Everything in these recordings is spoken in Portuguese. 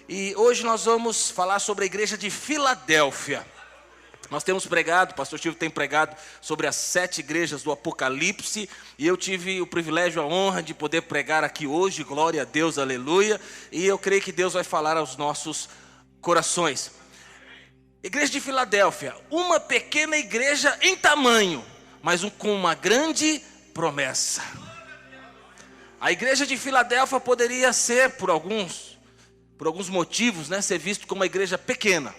E hoje nós vamos falar sobre a igreja de Filadélfia. Nós temos pregado, o pastor Silvio tem pregado sobre as 7 igrejas do Apocalipse. E eu tive o privilégio, a honra de poder pregar aqui hoje, glória a Deus, aleluia. E eu creio que Deus vai falar aos nossos corações. Igreja de Filadélfia, uma pequena igreja em tamanho, mas com uma grande promessa. A igreja de Filadélfia poderia ser, por alguns motivos, ser visto como uma igreja pequena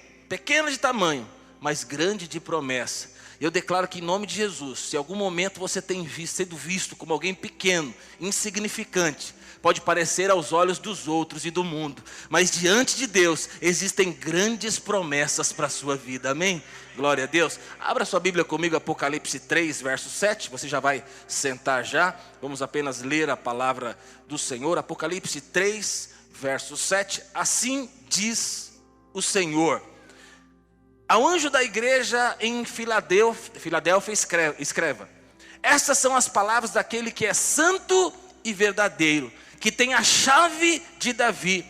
de tamanho, mas grande de promessa. Eu declaro que em nome de Jesus, se em algum momento você tem sido visto como alguém pequeno, insignificante, pode parecer aos olhos dos outros e do mundo, mas diante de Deus existem grandes promessas para a sua vida, amém? Glória a Deus. Abra sua Bíblia comigo, Apocalipse 3, verso 7, você já vai sentar já, vamos apenas ler a palavra do Senhor. Apocalipse 3, verso 7, assim diz o Senhor: ao anjo da igreja em Filadélfia escreva: estas são as palavras daquele que é santo e verdadeiro, que tem a chave de Davi.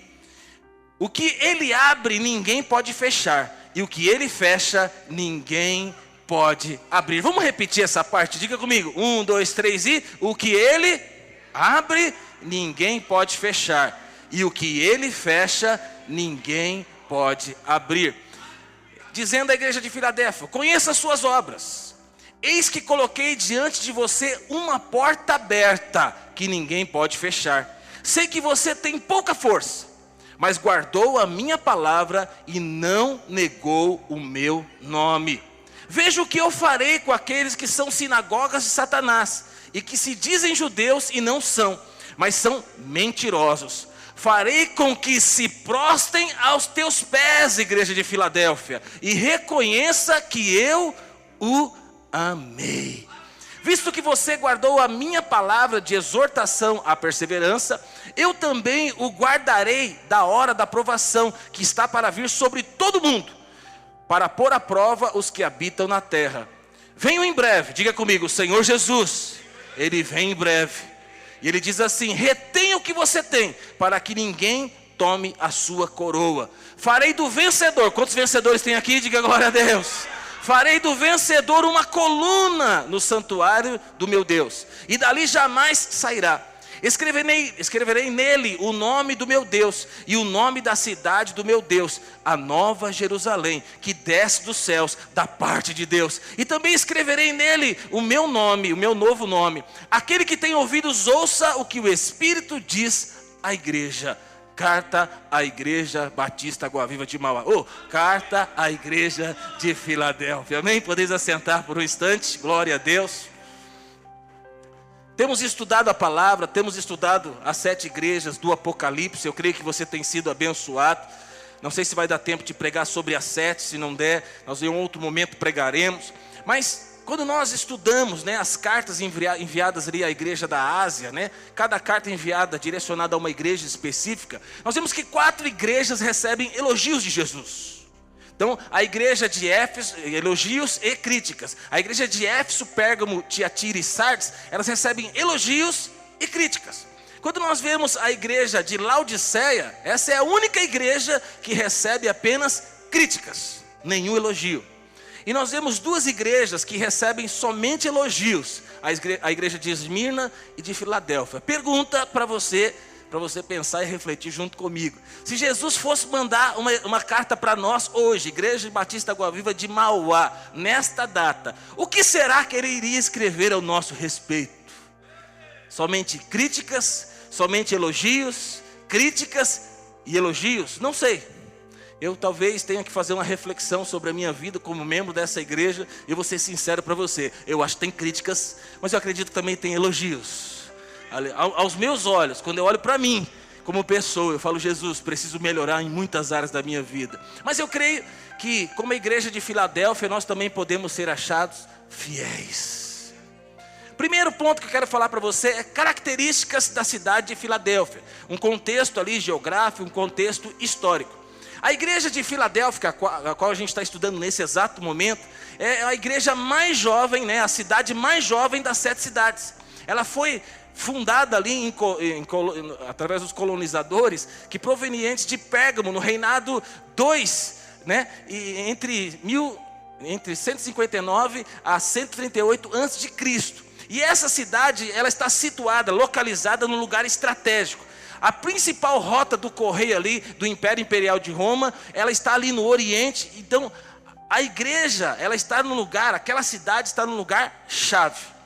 O que ele abre, ninguém pode fechar, e o que ele fecha, ninguém pode abrir. Vamos repetir essa parte, diga comigo, 1, 2, 3 e... o que ele abre, ninguém pode fechar, e o que ele fecha, ninguém pode abrir. Dizendo à igreja de Filadélfia: conheça as suas obras. Eis que coloquei diante de você uma porta aberta, que ninguém pode fechar. Sei que você tem pouca força, mas guardou a minha palavra e não negou o meu nome. Veja o que eu farei com aqueles que são sinagogas de Satanás, e que se dizem judeus e não são, mas são mentirosos. Farei com que se prostrem aos teus pés, igreja de Filadélfia, e reconheça que eu o amei. Visto que você guardou a minha palavra de exortação à perseverança, eu também o guardarei da hora da provação que está para vir sobre todo mundo, para pôr à prova os que habitam na terra. Venho em breve, diga comigo, o Senhor Jesus, Ele vem em breve. E Ele diz assim: retenha o que você tem, para que ninguém tome a sua coroa. Farei do vencedor, quantos vencedores tem aqui? Diga glória a Deus. Farei do vencedor uma coluna no santuário do meu Deus, e dali jamais sairá. Escreverei nele o nome do meu Deus, e o nome da cidade do meu Deus, a nova Jerusalém, que desce dos céus da parte de Deus. E também escreverei nele o meu nome, o meu novo nome. Aquele que tem ouvidos, ouça o que o Espírito diz à igreja. Carta à igreja batista Água Viva de Mauá. Carta à igreja de Filadélfia. Amém? Podeis assentar por um instante. Glória a Deus. Temos estudado a palavra, temos estudado as 7 igrejas do Apocalipse. Eu creio que você tem sido abençoado. Não sei se vai dar tempo de pregar sobre as 7, se não der, nós em um outro momento pregaremos. Mas quando nós estudamos as cartas enviadas ali à igreja da Ásia, cada carta enviada direcionada a uma igreja específica, nós vemos que 4 igrejas recebem elogios de Jesus. Então, a igreja de Éfeso, elogios e críticas. A igreja de Éfeso, Pérgamo, Tiatira e Sardes, elas recebem elogios e críticas. Quando nós vemos a igreja de Laodiceia, essa é a única igreja que recebe apenas críticas, nenhum elogio. E nós vemos 2 igrejas que recebem somente elogios, a igreja de Esmirna e de Filadélfia. Pergunta para você pensar e refletir junto comigo: se Jesus fosse mandar uma carta para nós hoje, Igreja Batista Água Viva de Mauá, nesta data, o que será que Ele iria escrever ao nosso respeito? Somente críticas, somente elogios, críticas e elogios? Não sei. Eu talvez tenha que fazer uma reflexão sobre a minha vida como membro dessa igreja. E vou ser sincero para você, eu acho que tem críticas, mas eu acredito que também tem elogios. Aos meus olhos, quando eu olho para mim como pessoa, eu falo: Jesus, preciso melhorar em muitas áreas da minha vida. Mas eu creio que como a igreja de Filadélfia, nós também podemos ser achados fiéis. Primeiro ponto que eu quero falar para você é características da cidade de Filadélfia. Um contexto ali geográfico, um contexto histórico. A igreja de Filadélfia, a qual a gente está estudando nesse exato momento, é a igreja mais jovem, a cidade mais jovem das 7 cidades. Ela foi fundada ali através dos colonizadores, que provenientes de Pérgamo, no reinado 2, né? E entre 159 a 138 a.C. E essa cidade, ela está situada, localizada num lugar estratégico. A principal rota do correio ali, do Império Imperial de Roma, ela está ali no Oriente. Então, a igreja, ela está no lugar, aquela cidade está no lugar chave.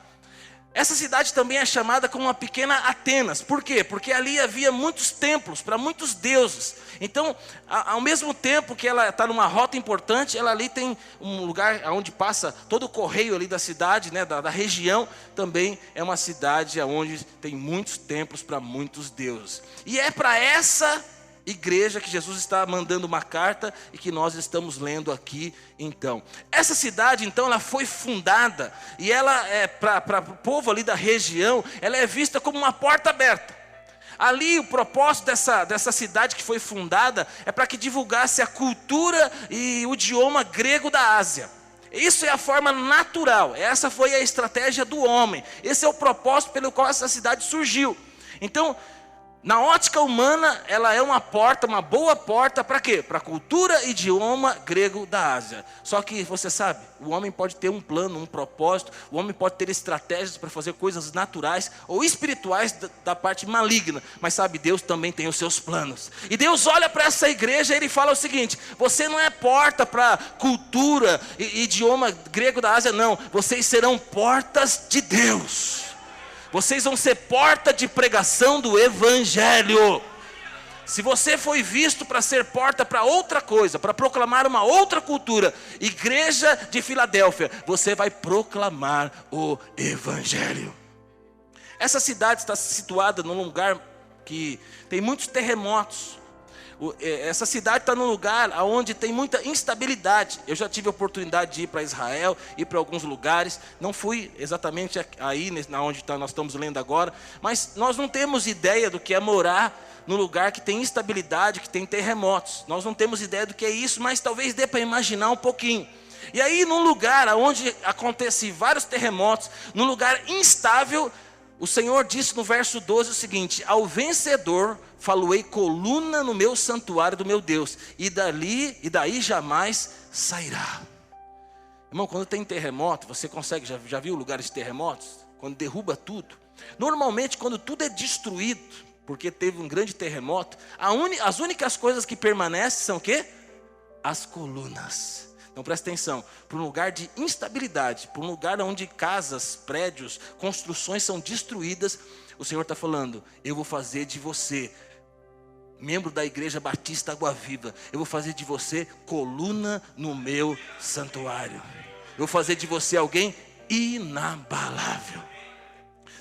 Essa cidade também é chamada como uma pequena Atenas. Por quê? Porque ali havia muitos templos para muitos deuses. Então, ao mesmo tempo que ela está numa rota importante, ela ali tem um lugar onde passa todo o correio ali da cidade, né, da região. Também é uma cidade onde tem muitos templos para muitos deuses. E é para essa igreja que Jesus está mandando uma carta e que nós estamos lendo aqui então. Essa cidade então, ela foi fundada e ela é para o povo ali da região, ela é vista como uma porta aberta. Ali o propósito dessa cidade que foi fundada é para que divulgasse a cultura e o idioma grego da Ásia. Isso é a forma natural, essa foi a estratégia do homem, esse é o propósito pelo qual essa cidade surgiu. Então, na ótica humana, ela é uma porta, uma boa porta, para quê? Para a cultura e idioma grego da Ásia. Só que, você sabe, o homem pode ter um plano, um propósito, o homem pode ter estratégias para fazer coisas naturais ou espirituais da parte maligna. Mas sabe, Deus também tem os seus planos. E Deus olha para essa igreja e Ele fala o seguinte: você não é porta para cultura e idioma grego da Ásia, não. Vocês serão portas de Deus. Vocês vão ser porta de pregação do Evangelho. Se você foi visto para ser porta para outra coisa, para proclamar uma outra cultura, igreja de Filadélfia, você vai proclamar o Evangelho. Essa cidade está situada num lugar que tem muitos terremotos. Essa cidade está num lugar onde tem muita instabilidade. Eu já tive a oportunidade de ir para Israel, ir para alguns lugares. Não fui exatamente aí, onde nós estamos lendo agora. Mas nós não temos ideia do que é morar num lugar que tem instabilidade, que tem terremotos. Nós não temos ideia do que é isso, mas talvez dê para imaginar um pouquinho. E aí, num lugar onde acontecem vários terremotos, num lugar instável, o Senhor disse no verso 12 o seguinte: ao vencedor faloei coluna no meu santuário do meu Deus, e daí jamais sairá. Irmão, quando tem terremoto, você consegue, já viu lugares de terremotos? Quando derruba tudo. Normalmente, quando tudo é destruído, porque teve um grande terremoto, as únicas coisas que permanecem são o quê? As colunas. Então presta atenção, para um lugar de instabilidade, para um lugar onde casas, prédios, construções são destruídas, o Senhor está falando: eu vou fazer de você, membro da Igreja Batista Água Viva, eu vou fazer de você coluna no meu santuário. Eu vou fazer de você alguém inabalável.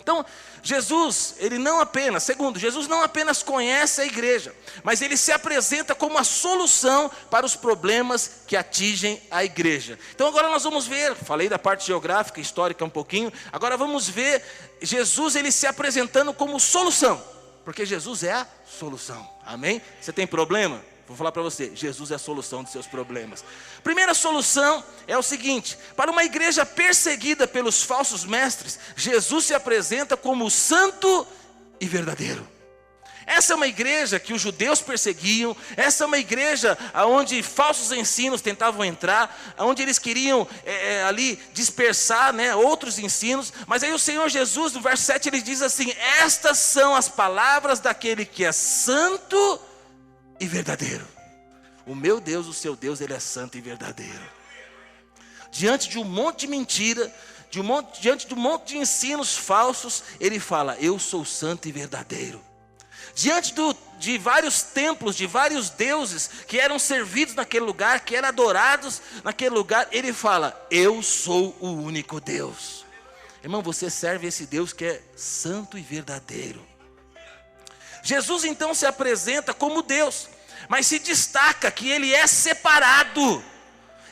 Então, Jesus não apenas conhece a igreja, mas Ele se apresenta como a solução para os problemas que atingem a igreja. Então agora nós vamos ver, falei da parte geográfica, histórica um pouquinho, agora vamos ver Jesus, Ele se apresentando como solução, porque Jesus é a solução, amém? Você tem problema? Vou falar para você, Jesus é a solução dos seus problemas. Primeira solução é o seguinte: para uma igreja perseguida pelos falsos mestres, Jesus se apresenta como santo e verdadeiro. Essa é uma igreja que os judeus perseguiam, essa é uma igreja onde falsos ensinos tentavam entrar, onde eles queriam ali dispersar, né, outros ensinos. Mas aí o Senhor Jesus, no verso 7, Ele diz assim: estas são as palavras daquele que é santo e verdadeiro. O meu Deus, o seu Deus, Ele é santo e verdadeiro. Diante de um monte de mentira, diante de um monte de ensinos falsos, Ele fala: eu sou santo e verdadeiro. Diante de vários templos, de vários deuses que eram servidos naquele lugar, que eram adorados naquele lugar, Ele fala: eu sou o único Deus. Irmão, você serve esse Deus que é santo e verdadeiro. Jesus então se apresenta como Deus, mas se destaca que Ele é separado,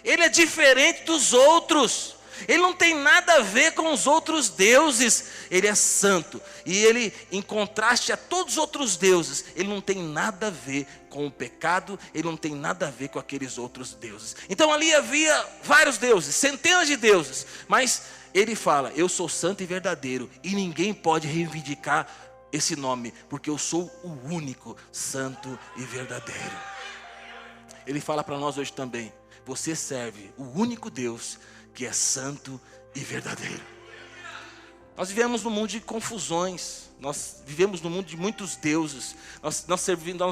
Ele é diferente dos outros. Ele não tem nada a ver com os outros deuses. Ele é santo. E ele, em contraste a todos os outros deuses, ele não tem nada a ver com o pecado. Ele não tem nada a ver com aqueles outros deuses. Então ali havia vários deuses, centenas de deuses. Mas ele fala, eu sou santo e verdadeiro. E ninguém pode reivindicar esse nome, porque eu sou o único santo e verdadeiro. Ele fala para nós hoje também, você serve o único Deus que é santo e verdadeiro. Nós vivemos num mundo de confusões, nós vivemos num mundo de muitos deuses, nós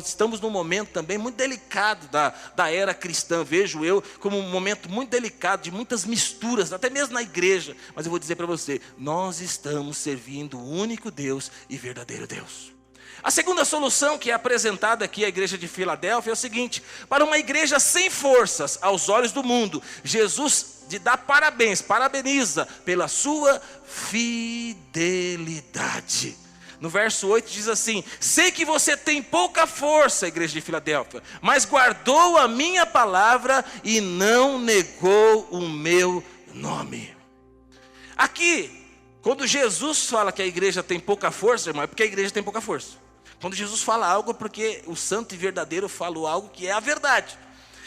estamos num momento também muito delicado da era cristã, vejo eu como um momento muito delicado, de muitas misturas, até mesmo na igreja. Mas eu vou dizer para você, nós estamos servindo o único Deus e verdadeiro Deus. A segunda solução que é apresentada aqui à igreja de Filadélfia é o seguinte: para uma igreja sem forças aos olhos do mundo, Jesus dá parabeniza pela sua fidelidade. No verso 8 diz assim: sei que você tem pouca força, igreja de Filadélfia, mas guardou a minha palavra e não negou o meu nome. Aqui, quando Jesus fala que a igreja tem pouca força, irmão, é porque a igreja tem pouca força. Quando Jesus fala algo, é porque o santo e verdadeiro falou algo que é a verdade.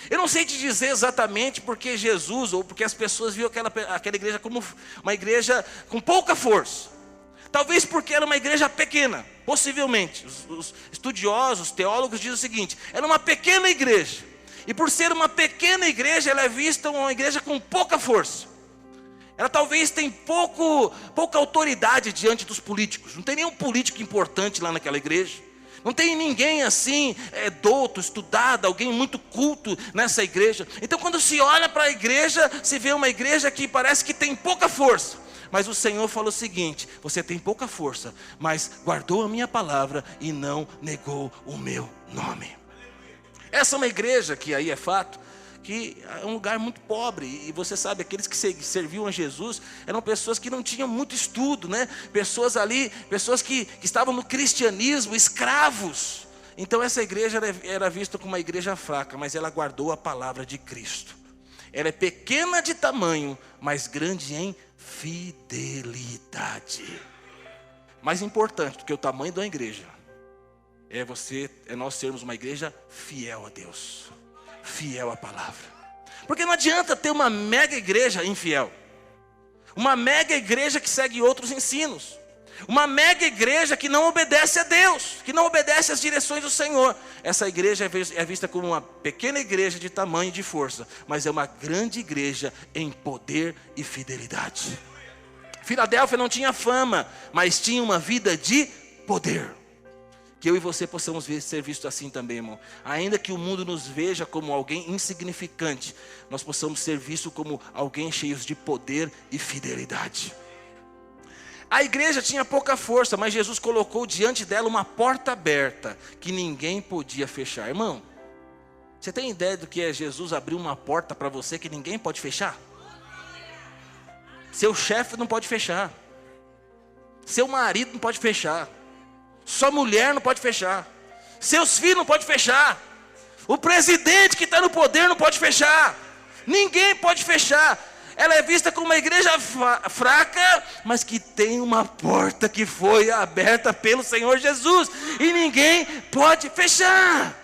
Eu não sei te dizer exatamente porque Jesus, ou porque as pessoas viam aquela igreja como uma igreja com pouca força. Talvez porque era uma igreja pequena, possivelmente. Os estudiosos, os teólogos dizem o seguinte: era uma pequena igreja. E por ser uma pequena igreja, ela é vista uma igreja com pouca força. Ela talvez tem pouca autoridade diante dos políticos. Não tem nenhum político importante lá naquela igreja. Não tem ninguém assim, douto, estudado, alguém muito culto nessa igreja. Então quando se olha para a igreja, se vê uma igreja que parece que tem pouca força. Mas o Senhor falou o seguinte: você tem pouca força, mas guardou a minha palavra e não negou o meu nome. Essa é uma igreja que aí é fato, que é um lugar muito pobre. E você sabe, aqueles que serviam a Jesus eram pessoas que não tinham muito estudo, né? Pessoas que estavam no cristianismo, escravos. Então essa igreja era vista como uma igreja fraca, mas ela guardou a palavra de Cristo. Ela é pequena de tamanho, mas grande em fidelidade. Mais importante do que o tamanho da igreja é nós sermos uma igreja fiel a Deus, fiel à palavra. Porque não adianta ter uma mega igreja infiel, uma mega igreja que segue outros ensinos, uma mega igreja que não obedece a Deus, que não obedece às direções do Senhor. Essa igreja é vista como uma pequena igreja de tamanho e de força, mas é uma grande igreja em poder e fidelidade. Filadélfia não tinha fama, mas tinha uma vida de poder. Que eu e você possamos ser vistos assim também, irmão. Ainda que o mundo nos veja como alguém insignificante, nós possamos ser vistos como alguém cheios de poder e fidelidade. A igreja tinha pouca força, mas Jesus colocou diante dela uma porta aberta que ninguém podia fechar. Irmão, você tem ideia do que é Jesus abrir uma porta para você que ninguém pode fechar? Seu chefe não pode fechar, seu marido não pode fechar, sua mulher não pode fechar, seus filhos não pode fechar, o presidente que está no poder não pode fechar, ninguém pode fechar. Ela é vista como uma igreja fraca, mas que tem uma porta que foi aberta pelo Senhor Jesus, e ninguém pode fechar.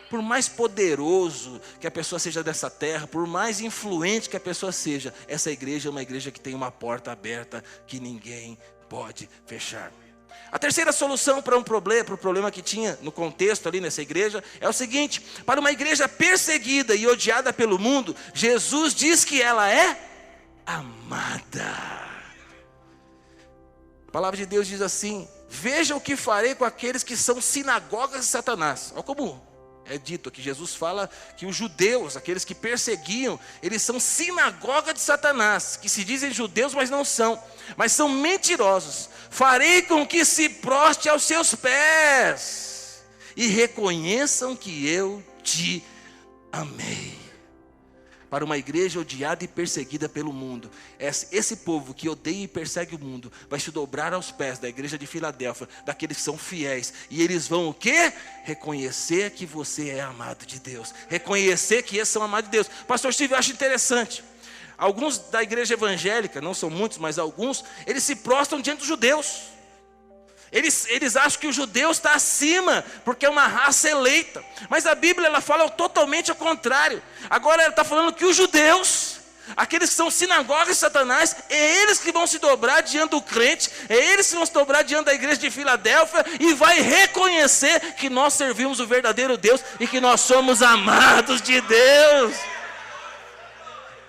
Por mais poderoso que a pessoa seja dessa terra, por mais influente que a pessoa seja, essa igreja é uma igreja que tem uma porta aberta que ninguém pode fechar. A terceira solução para o problema que tinha no contexto ali nessa igreja é o seguinte: para uma igreja perseguida e odiada pelo mundo, Jesus diz que ela é amada. A palavra de Deus diz assim: veja o que farei com aqueles que são sinagogas de Satanás. Olha como é dito aqui, Jesus fala que os judeus, aqueles que perseguiam, eles são sinagoga de Satanás, que se dizem judeus, mas não são, mas são mentirosos. Farei com que se proste aos seus pés e reconheçam que eu te amei. Para uma igreja odiada e perseguida pelo mundo, esse povo que odeia e persegue o mundo vai se dobrar aos pés da igreja de Filadélfia, daqueles que são fiéis, e eles vão o quê? Reconhecer que você é amado de Deus, reconhecer que eles são amados de Deus. Pastor Steve, eu acho interessante, Alguns da igreja evangélica, não são muitos, mas alguns, eles se prostram diante dos judeus. Eles acham que o judeu está acima, porque é uma raça eleita. Mas a Bíblia, ela fala totalmente ao contrário. Agora ela está falando que os judeus, aqueles que são sinagogas de Satanás, é eles que vão se dobrar diante do crente, é eles que vão se dobrar diante da igreja de Filadélfia, e vai reconhecer que nós servimos o verdadeiro Deus, e que nós somos amados de Deus.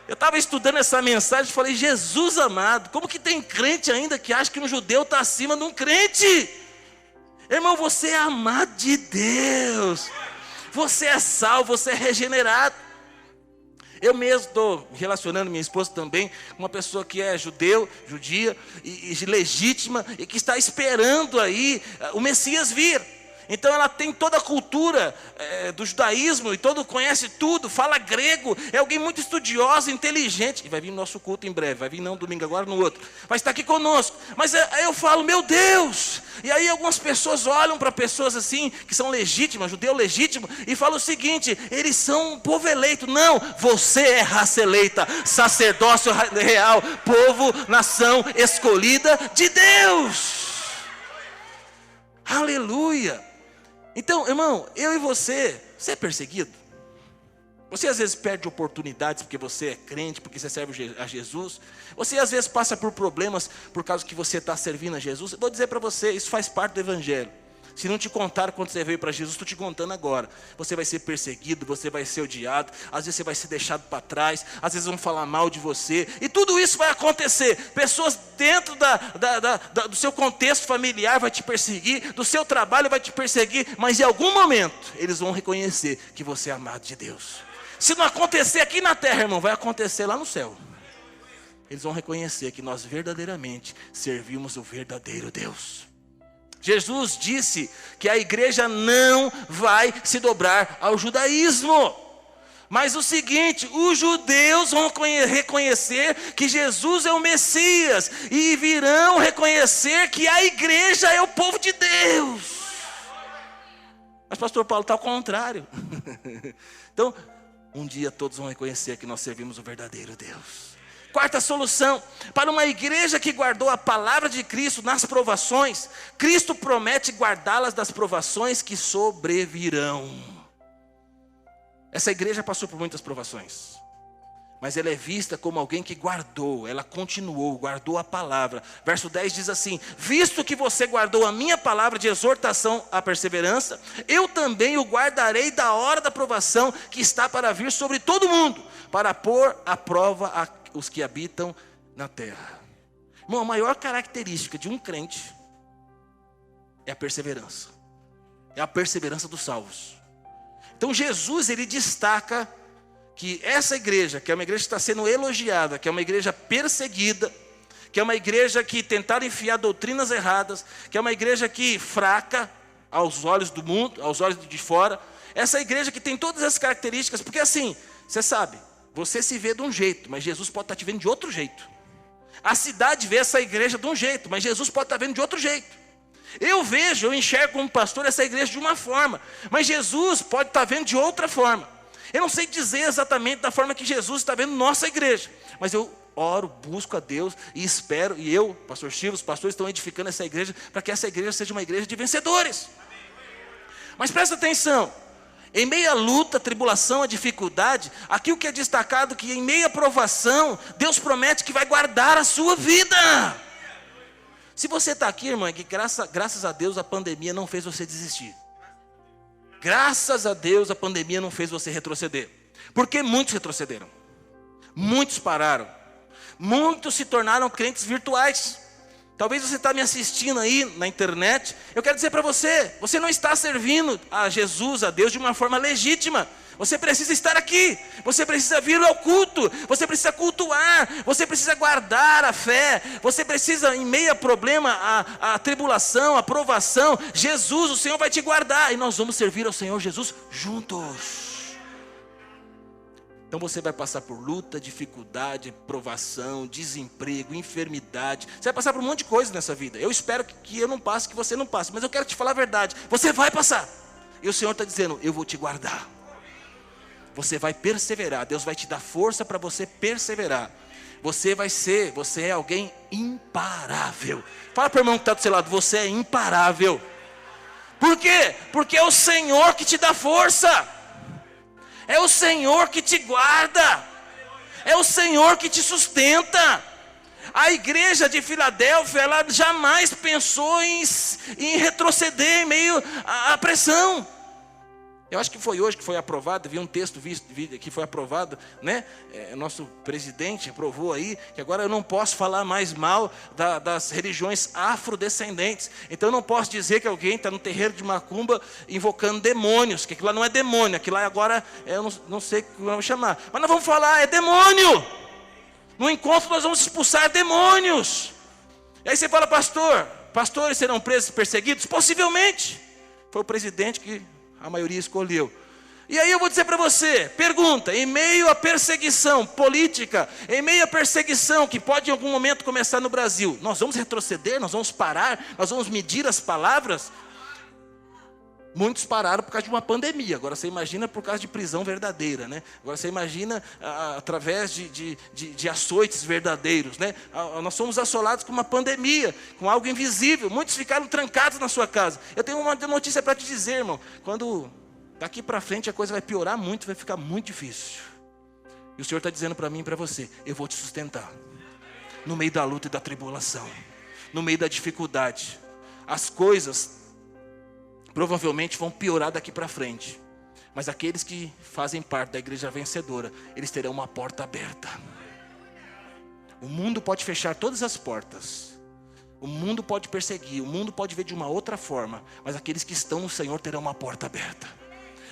Eu estava estudando essa mensagem e falei, Jesus amado, como que tem crente ainda que acha que um judeu está acima de um crente? Irmão, você é amado de Deus, você é salvo, você é regenerado. Eu mesmo estou relacionando minha esposa também com uma pessoa que é judia e legítima, e que está esperando aí o Messias vir. Então ela tem toda a cultura do judaísmo, e conhece tudo, fala grego, é alguém muito estudiosa, inteligente, e vai vir no nosso culto em breve, vai vir não domingo agora, no outro, vai estar aqui conosco. Mas aí eu falo, meu Deus, e aí algumas pessoas olham para pessoas assim, que são legítimas, judeu legítimo, e falam o seguinte, eles são um povo eleito. Não, você é raça eleita, sacerdócio real, povo, nação escolhida de Deus. Aleluia. Então, irmão, eu e você é perseguido? Você às vezes perde oportunidades porque você é crente, porque você serve a Jesus? Você às vezes passa por problemas por causa que você está servindo a Jesus? Eu vou dizer para você, isso faz parte do evangelho. Se não te contaram quando você veio para Jesus, estou te contando agora. Você vai ser perseguido, você vai ser odiado, às vezes você vai ser deixado para trás, às vezes vão falar mal de você, e tudo isso vai acontecer. Pessoas dentro do seu contexto familiar vai te perseguir, do seu trabalho vai te perseguir, mas em algum momento eles vão reconhecer que você é amado de Deus. Se não acontecer aqui na terra, irmão, vai acontecer lá no céu. Eles vão reconhecer que nós verdadeiramente servimos o verdadeiro Deus. Jesus disse que a igreja não vai se dobrar ao judaísmo. Mas o seguinte, os judeus vão reconhecer que Jesus é o Messias, e virão reconhecer que a igreja é o povo de Deus. Mas pastor Paulo está ao contrário. Então, um dia todos vão reconhecer que nós servimos o verdadeiro Deus. Quarta solução, para uma igreja que guardou a palavra de Cristo nas provações, Cristo promete guardá-las das provações que sobrevirão. Essa igreja passou por muitas provações, mas ela é vista como alguém que guardou, ela guardou a palavra. Verso 10 diz assim, visto que você guardou a minha palavra de exortação à perseverança, eu também o guardarei da hora da provação que está para vir sobre todo mundo, para pôr à prova os que habitam na terra. Irmão, a maior característica de um crente é a perseverança. É a perseverança dos salvos. Então Jesus, ele destaca que essa igreja, que é uma igreja que está sendo elogiada, que é uma igreja perseguida, que é uma igreja que tentaram enfiar doutrinas erradas, que é uma igreja que fraca aos olhos do mundo, aos olhos de fora, essa igreja que tem todas essas características, porque assim, você sabe, você se vê de um jeito, mas Jesus pode estar te vendo de outro jeito. A cidade vê essa igreja de um jeito, mas Jesus pode estar vendo de outro jeito. Eu enxergo como pastor essa igreja de uma forma, mas Jesus pode estar vendo de outra forma. Eu não sei dizer exatamente da forma que Jesus está vendo nossa igreja, mas eu oro, busco a Deus e espero, e eu, pastor Chico, os pastores estão edificando essa igreja, para que essa igreja seja uma igreja de vencedores. Mas presta atenção, em meio à luta, tribulação, a dificuldade, aqui o que é destacado, que em meio à provação, Deus promete que vai guardar a sua vida. Se você está aqui, irmão, é que graças a Deus a pandemia não fez você desistir. Graças a Deus a pandemia não fez você retroceder. Porque muitos retrocederam. Muitos pararam. Muitos se tornaram crentes virtuais. Talvez você está me assistindo aí na internet. Eu quero dizer para você, você não está servindo a Jesus, a Deus, de uma forma legítima. Você precisa estar aqui, você precisa vir ao culto, você precisa cultuar, você precisa guardar a fé, você precisa, em meio a problema, a tribulação, a provação, Jesus, o Senhor vai te guardar, e nós vamos servir ao Senhor Jesus juntos. Então você vai passar por luta, dificuldade, provação, desemprego, enfermidade. Você vai passar por um monte de coisa nessa vida. Eu espero que eu não passe, que você não passe. Mas eu quero te falar a verdade. Você vai passar. E o Senhor está dizendo, eu vou te guardar. Você vai perseverar. Deus vai te dar força para você perseverar. Você é alguém imparável. Fala para o irmão que está do seu lado, você é imparável. Por quê? Porque é o Senhor que te dá força. É o Senhor que te guarda. É o Senhor que te sustenta. A igreja de Filadélfia, ela jamais pensou em retroceder em meio à pressão. Eu acho que foi hoje que foi aprovado, vi um texto que foi aprovado, né? Nosso presidente aprovou aí, que agora eu não posso falar mais mal das religiões afrodescendentes. Então eu não posso dizer que alguém está no terreiro de macumba invocando demônios, que aquilo lá não é demônio, aquilo lá agora, eu não sei como eu vou chamar. Mas nós vamos falar, é demônio. No encontro nós vamos expulsar demônios. E aí você fala, pastores serão presos e perseguidos? Possivelmente. Foi o presidente que a maioria escolheu. E aí eu vou dizer para você, pergunta, em meio à perseguição política, em meio à perseguição que pode em algum momento começar no Brasil, nós vamos retroceder, nós vamos parar, nós vamos medir as palavras? Muitos pararam por causa de uma pandemia, agora você imagina por causa de prisão verdadeira, né? Agora você imagina através de açoites verdadeiros, né? Nós somos assolados com uma pandemia, com algo invisível, muitos ficaram trancados na sua casa. Eu tenho uma notícia para te dizer, irmão, quando daqui para frente a coisa vai piorar muito, vai ficar muito difícil. E o Senhor está dizendo para mim e para você, eu vou te sustentar, no meio da luta e da tribulação, no meio da dificuldade. As coisas provavelmente vão piorar daqui para frente. Mas aqueles que fazem parte da igreja vencedora, eles terão uma porta aberta. O mundo pode fechar todas as portas. O mundo pode perseguir, o mundo pode ver de uma outra forma. Mas aqueles que estão no Senhor terão uma porta aberta.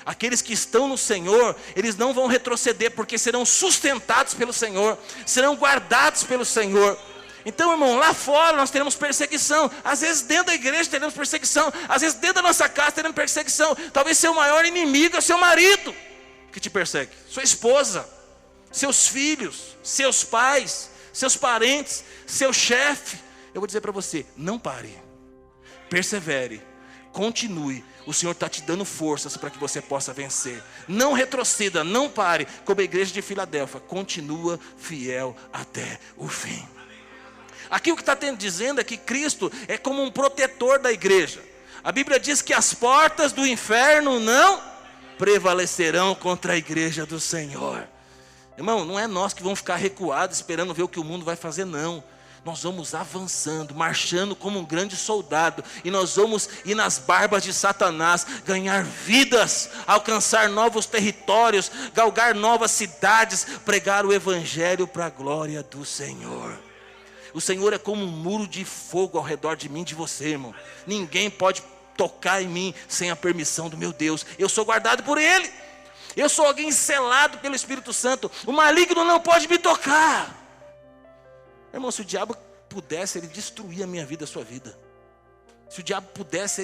Aqueles que estão no Senhor, eles não vão retroceder, porque serão sustentados pelo Senhor, serão guardados pelo Senhor. Então, irmão, lá fora nós teremos perseguição. Às vezes dentro da igreja teremos perseguição. Às vezes dentro da nossa casa teremos perseguição. Talvez seu maior inimigo é seu marido que te persegue, sua esposa, seus filhos, seus pais, seus parentes, seu chefe. Eu vou dizer para você, não pare, persevere, continue. O Senhor está te dando forças para que você possa vencer. Não retroceda, não pare. Como a igreja de Filadélfia, continua fiel até o fim. Aqui o que está dizendo é que Cristo é como um protetor da igreja. A Bíblia diz que as portas do inferno não prevalecerão contra a igreja do Senhor. Irmão, não é nós que vamos ficar recuados esperando ver o que o mundo vai fazer, não. Nós vamos avançando, marchando como um grande soldado. E nós vamos ir nas barbas de Satanás, ganhar vidas, alcançar novos territórios, galgar novas cidades, pregar o evangelho para a glória do Senhor. O Senhor é como um muro de fogo ao redor de mim e de você, irmão. Ninguém pode tocar em mim sem a permissão do meu Deus. Eu sou guardado por Ele. Eu sou alguém selado pelo Espírito Santo. O maligno não pode me tocar. Irmão, se o diabo pudesse, ele destruía a minha vida, a sua vida. Se o diabo pudesse,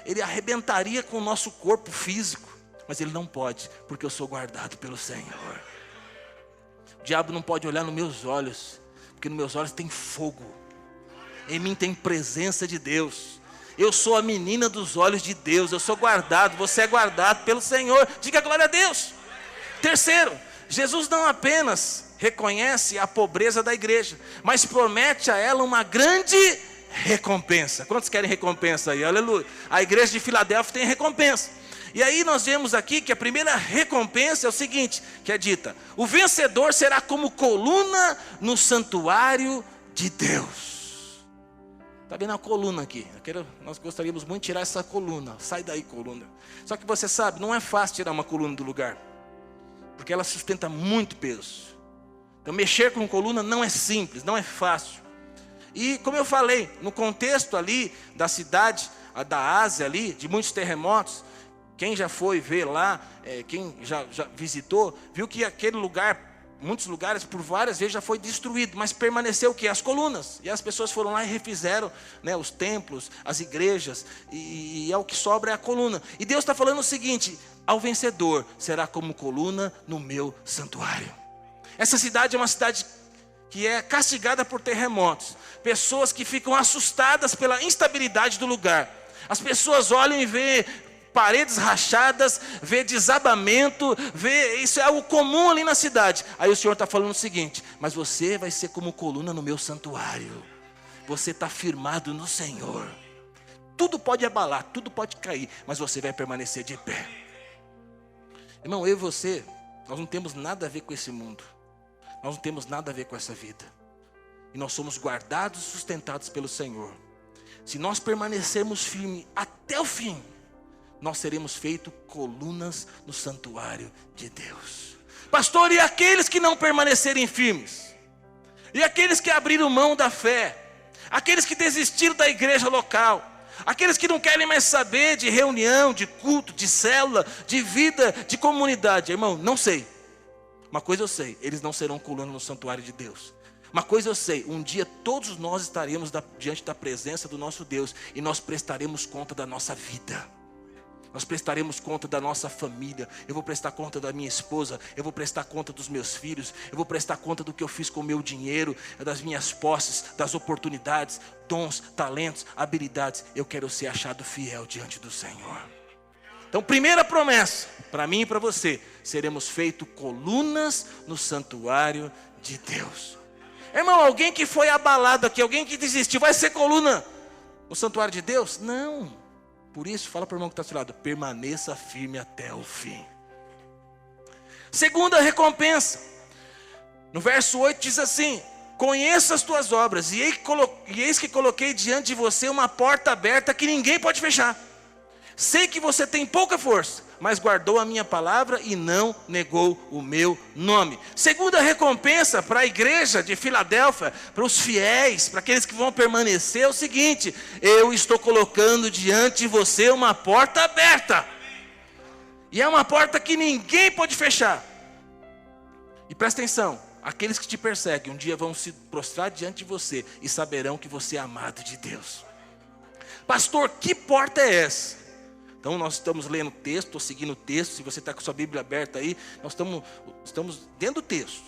ele arrebentaria com o nosso corpo físico. Mas ele não pode, porque eu sou guardado pelo Senhor. O diabo não pode olhar nos meus olhos, porque nos meus olhos tem fogo. Em mim tem presença de Deus. Eu sou a menina dos olhos de Deus. Eu sou guardado, você é guardado pelo Senhor. Diga glória a Deus. Terceiro, Jesus não apenas reconhece a pobreza da igreja, mas promete a ela uma grande recompensa. Quantos querem recompensa aí? Aleluia. A igreja de Filadélfia tem recompensa. E aí nós vemos aqui que a primeira recompensa é o seguinte, que é dita: o vencedor será como coluna no santuário de Deus. Está vendo a coluna aqui? Nós gostaríamos muito de tirar essa coluna. Sai daí, coluna. Só que você sabe, não é fácil tirar uma coluna do lugar, porque ela sustenta muito peso. Então mexer com coluna não é simples, não é fácil. E como eu falei, no contexto ali da cidade, da Ásia ali, de muitos terremotos, quem já foi ver lá, quem já visitou, viu que aquele lugar, muitos lugares, por várias vezes já foi destruído, mas permaneceu o quê? As colunas. E as pessoas foram lá e refizeram, né, os templos, as igrejas, e é o que sobra é a coluna. E Deus está falando o seguinte: ao vencedor será como coluna no meu santuário. Essa cidade é uma cidade que é castigada por terremotos. Pessoas que ficam assustadas pela instabilidade do lugar. As pessoas olham e veem paredes rachadas, vê desabamento, isso é algo comum ali na cidade. Aí o Senhor está falando o seguinte: mas você vai ser como coluna no meu santuário. Você está firmado no Senhor. Tudo pode abalar, tudo pode cair, mas você vai permanecer de pé. Irmão, eu e você, nós não temos nada a ver com esse mundo. Nós não temos nada a ver com essa vida. E nós somos guardados e sustentados pelo Senhor. Se nós permanecermos firmes até o fim, nós seremos feitos colunas no santuário de Deus. Pastor, e aqueles que não permanecerem firmes? E aqueles que abriram mão da fé? Aqueles que desistiram da igreja local? Aqueles que não querem mais saber de reunião, de culto, de célula, de vida, de comunidade? Irmão, não sei. Uma coisa eu sei: eles não serão colunas no santuário de Deus. Uma coisa eu sei: um dia todos nós estaremos diante da presença do nosso Deus, e nós prestaremos conta da nossa vida. Nós prestaremos conta da nossa família. Eu vou prestar conta da minha esposa. Eu vou prestar conta dos meus filhos. Eu vou prestar conta do que eu fiz com o meu dinheiro, das minhas posses, das oportunidades, dons, talentos, habilidades. Eu quero ser achado fiel diante do Senhor. Então, primeira promessa, para mim e para você: seremos feitos colunas no santuário de Deus. Irmão, alguém que foi abalado aqui, alguém que desistiu, vai ser coluna no santuário de Deus? Não. Por isso, fala para o irmão que está ao seu lado: permaneça firme até o fim. Segunda recompensa, no verso 8 diz assim: conheça as tuas obras, e eis que coloquei diante de você uma porta aberta que ninguém pode fechar. Sei que você tem pouca força, mas guardou a minha palavra e não negou o meu nome. Segunda recompensa para a igreja de Filadélfia, para os fiéis, para aqueles que vão permanecer, é o seguinte: eu estou colocando diante de você uma porta aberta. E é uma porta que ninguém pode fechar. E presta atenção: aqueles que te perseguem um dia vão se prostrar diante de você e saberão que você é amado de Deus. Pastor, que porta é essa? Então nós estamos lendo o texto, estou seguindo o texto. Se você está com sua Bíblia aberta aí, nós estamos dentro do texto.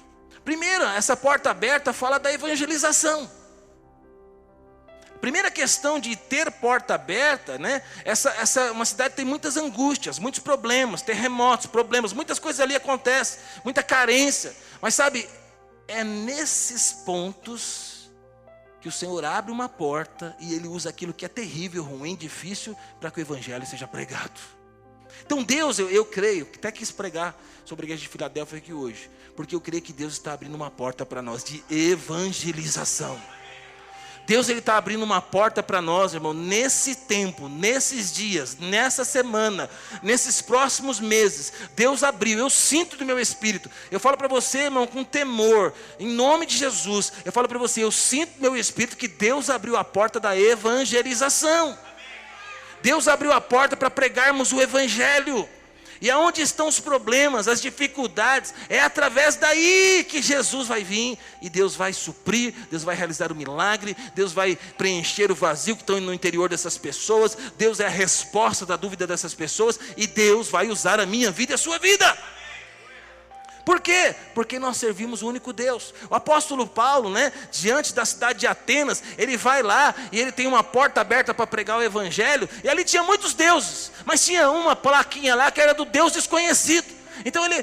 Primeiro, essa porta aberta fala da evangelização. Primeira questão de ter porta aberta, né? Uma cidade tem muitas angústias, muitos problemas, terremotos, problemas, muitas coisas ali acontecem, muita carência. Mas sabe, é nesses pontos que o Senhor abre uma porta e Ele usa aquilo que é terrível, ruim, difícil, para que o Evangelho seja pregado. Então Deus, eu creio, até quis pregar sobre a igreja de Filadélfia aqui hoje, porque eu creio que Deus está abrindo uma porta para nós de evangelização. Deus, Ele está abrindo uma porta para nós, irmão, nesse tempo, nesses dias, nessa semana, nesses próximos meses. Deus abriu, eu sinto do meu espírito. Eu falo para você, irmão, com temor, em nome de Jesus. Eu falo para você, eu sinto do meu espírito que Deus abriu a porta da evangelização. Deus abriu a porta para pregarmos o Evangelho. E aonde estão os problemas, as dificuldades, é através daí que Jesus vai vir, e Deus vai suprir, Deus vai realizar o milagre, Deus vai preencher o vazio que está no interior dessas pessoas. Deus é a resposta da dúvida dessas pessoas, e Deus vai usar a minha vida e a sua vida. Por quê? Porque nós servimos o único Deus. O apóstolo Paulo, né, diante da cidade de Atenas, ele vai lá e ele tem uma porta aberta para pregar o Evangelho. E ali tinha muitos deuses, mas tinha uma plaquinha lá que era do Deus desconhecido. Então ele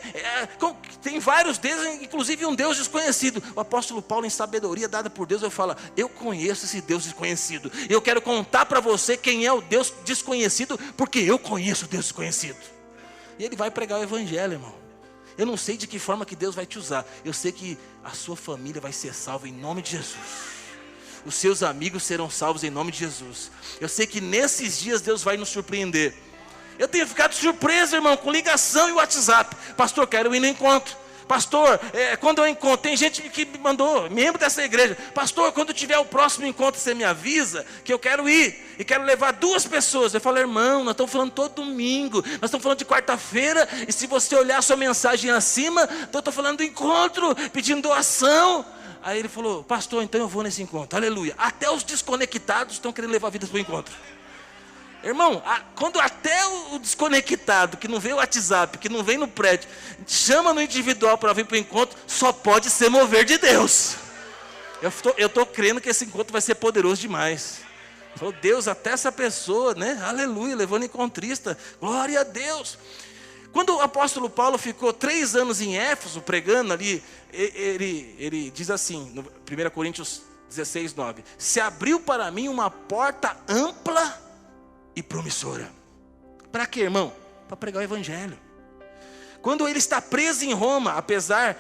tem vários deuses, inclusive um Deus desconhecido. O apóstolo Paulo, em sabedoria dada por Deus, ele fala: eu conheço esse Deus desconhecido. Eu quero contar para você quem é o Deus desconhecido, porque eu conheço o Deus desconhecido. E ele vai pregar o Evangelho, irmão. Eu não sei de que forma que Deus vai te usar. Eu sei que a sua família vai ser salva em nome de Jesus. Os seus amigos serão salvos em nome de Jesus. Eu sei que nesses dias Deus vai nos surpreender. Eu tenho ficado surpreso, irmão, com ligação e WhatsApp. Pastor, quero ir no encontro. Pastor, quando eu encontro, tem gente que me mandou, membro dessa igreja: pastor, quando tiver o próximo encontro, você me avisa que eu quero ir, e quero levar 2 pessoas. Eu falo: irmão, nós estamos falando todo domingo, nós estamos falando de quarta-feira, e se você olhar a sua mensagem acima, eu estou falando do encontro, pedindo doação. Aí ele falou: pastor, então eu vou nesse encontro, aleluia. Até os desconectados estão querendo levar vidas para o encontro. Irmão, quando até o desconectado, que não vê o WhatsApp, que não vem no prédio, chama no individual para vir para o encontro, só pode ser mover de Deus. Eu estou crendo que esse encontro vai ser poderoso demais. Falou, Deus, até essa pessoa, né? Aleluia, levando em contrista. Glória a Deus. Quando o apóstolo Paulo ficou 3 anos em Éfeso, pregando ali, ele diz assim, no 1 Coríntios 16, 9. Se abriu para mim uma porta ampla e promissora. Para quê, irmão? Para pregar o evangelho. Quando ele está preso em Roma, apesar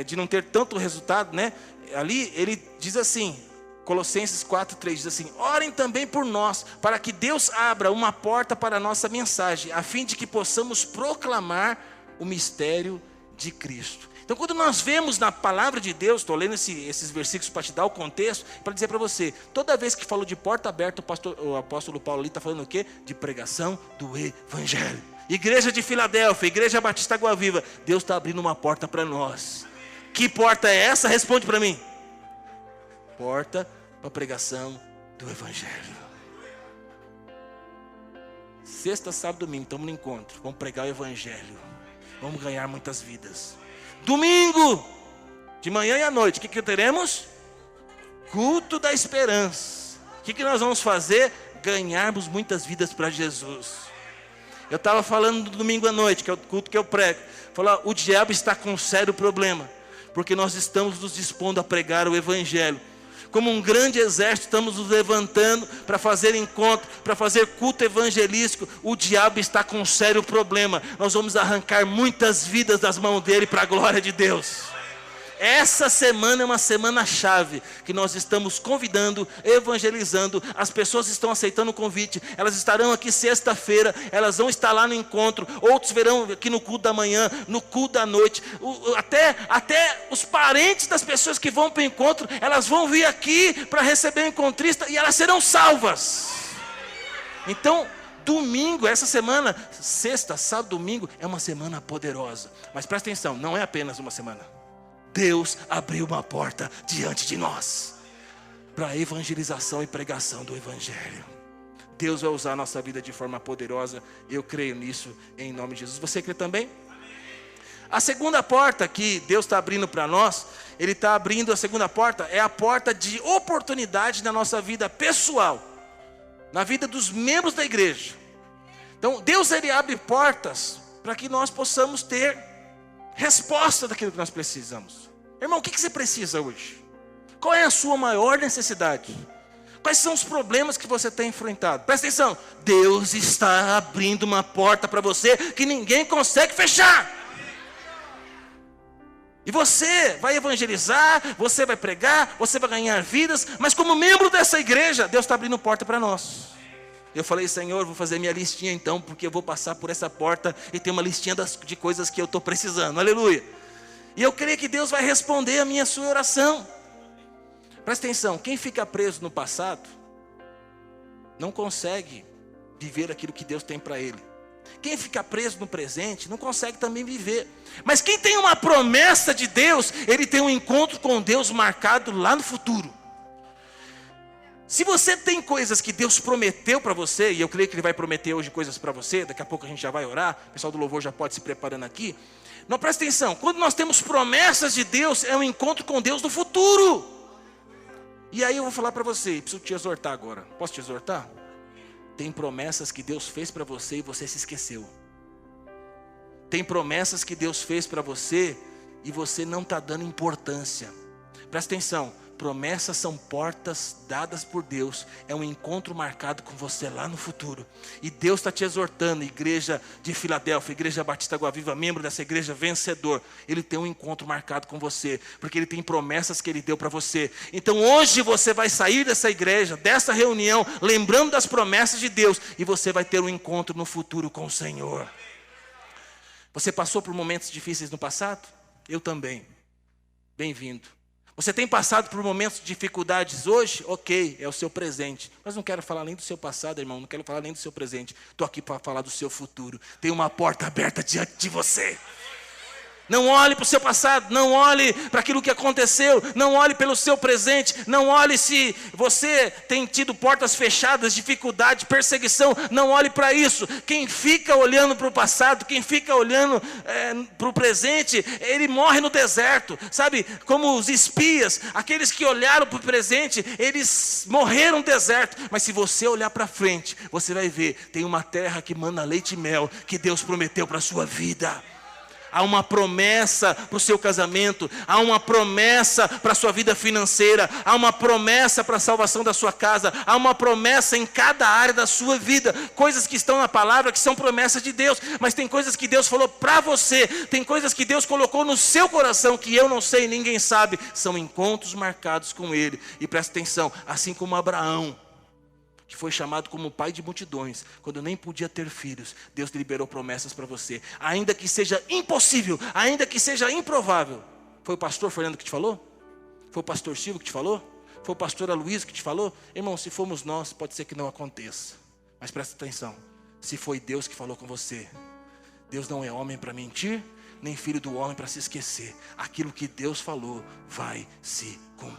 de não ter tanto resultado, né? Ali ele diz assim, Colossenses 4:3 diz assim: orem também por nós, para que Deus abra uma porta para a nossa mensagem, a fim de que possamos proclamar o mistério de Cristo. Então, quando nós vemos na palavra de Deus, estou lendo esses versículos para te dar o contexto, para dizer para você, toda vez que falou de porta aberta, o apóstolo Paulo ali está falando o quê? De pregação do evangelho. Igreja de Filadélfia, Igreja Batista Água Viva, Deus está abrindo uma porta para nós. Que porta é essa? Responde para mim. Porta para a pregação do evangelho. Sexta, sábado, domingo, estamos no encontro. Vamos pregar o evangelho. Vamos ganhar muitas vidas. Domingo, de manhã e à noite, o que teremos? Culto da esperança. O que nós vamos fazer? Ganharmos muitas vidas para Jesus. Eu estava falando do domingo à noite, que é o culto que eu prego. Falar, o diabo está com um sério problema, porque nós estamos nos dispondo a pregar o evangelho. Como um grande exército, estamos nos levantando para fazer encontro, para fazer culto evangelístico. O diabo está com um sério problema. Nós vamos arrancar muitas vidas das mãos dele para a glória de Deus. Essa semana é uma semana chave, que nós estamos convidando, evangelizando. As pessoas estão aceitando o convite. Elas estarão aqui sexta-feira, elas vão estar lá no encontro. Outros verão aqui no culto da manhã, no culto da noite. Até os parentes das pessoas que vão para o encontro, elas vão vir aqui para receber o encontrista e elas serão salvas. Então, domingo, essa semana, sexta, sábado, domingo, é uma semana poderosa. Mas presta atenção, não é apenas uma semana. Deus abriu uma porta diante de nós para a evangelização e pregação do evangelho. Deus vai usar a nossa vida de forma poderosa. Eu creio nisso em nome de Jesus. Você crê também? A segunda porta que Deus está abrindo para nós, Ele está abrindo a segunda porta, é a porta de oportunidade na nossa vida pessoal, na vida dos membros da igreja. Então Deus, Ele abre portas para que nós possamos ter resposta daquilo que nós precisamos. Irmão, o que você precisa hoje? Qual é a sua maior necessidade? Quais são os problemas que você tem enfrentado? Presta atenção, Deus está abrindo uma porta para você que ninguém consegue fechar. E você vai evangelizar, você vai pregar, você vai ganhar vidas, mas como membro dessa igreja, Deus está abrindo porta para nós. Eu falei, Senhor, vou fazer minha listinha então, porque eu vou passar por essa porta e tem uma listinha de coisas que eu estou precisando, aleluia. E eu creio que Deus vai responder a sua oração. Presta atenção, quem fica preso no passado, não consegue viver aquilo que Deus tem para ele. Quem fica preso no presente, não consegue também viver. Mas quem tem uma promessa de Deus, ele tem um encontro com Deus marcado lá no futuro. Se você tem coisas que Deus prometeu para você, e eu creio que Ele vai prometer hoje coisas para você, daqui a pouco a gente já vai orar, o pessoal do louvor já pode se preparando aqui. Não, presta atenção, quando nós temos promessas de Deus, é um encontro com Deus no futuro. E aí eu vou falar para você, preciso te exortar agora. Posso te exortar? Tem promessas que Deus fez para você e você se esqueceu. Tem promessas que Deus fez para você e você não está dando importância. Presta atenção. Promessas são portas dadas por Deus. É um encontro marcado com você lá no futuro. E Deus está te exortando, igreja de Filadélfia, Igreja Batista Água Viva, membro dessa igreja vencedor. Ele tem um encontro marcado com você, porque Ele tem promessas que Ele deu para você. Então hoje você vai sair dessa igreja, dessa reunião, lembrando das promessas de Deus. E você vai ter um encontro no futuro com o Senhor. Você passou por momentos difíceis no passado? Eu também. Bem-vindo. Você tem passado por momentos de dificuldades hoje? Ok, é o seu presente. Mas não quero falar nem do seu passado, irmão. Não quero falar nem do seu presente. Estou aqui para falar do seu futuro. Tem uma porta aberta diante de você. Não olhe para o seu passado, não olhe para aquilo que aconteceu, não olhe pelo seu presente, não olhe se você tem tido portas fechadas, dificuldade, perseguição, não olhe para isso. Quem fica olhando para o passado, quem fica olhando para o presente, ele morre no deserto, sabe? Como os espias, aqueles que olharam para o presente, eles morreram no deserto. Mas se você olhar para frente, você vai ver, tem uma terra que mana leite e mel, que Deus prometeu para a sua vida. Há uma promessa para o seu casamento, há uma promessa para a sua vida financeira, há uma promessa para a salvação da sua casa, há uma promessa em cada área da sua vida, coisas que estão na palavra, que são promessas de Deus, mas tem coisas que Deus falou para você, tem coisas que Deus colocou no seu coração, que eu não sei, ninguém sabe, são encontros marcados com Ele. E presta atenção, assim como Abraão, que foi chamado como pai de multidões, quando nem podia ter filhos, Deus liberou promessas para você, ainda que seja impossível, ainda que seja improvável. Foi o pastor Fernando que te falou? Foi o pastor Silvio que te falou? Foi o pastor Aloysio que te falou? Irmão, se fomos nós, pode ser que não aconteça, mas presta atenção, se foi Deus que falou com você, Deus não é homem para mentir, nem filho do homem para se esquecer. Aquilo que Deus falou vai se cumprir.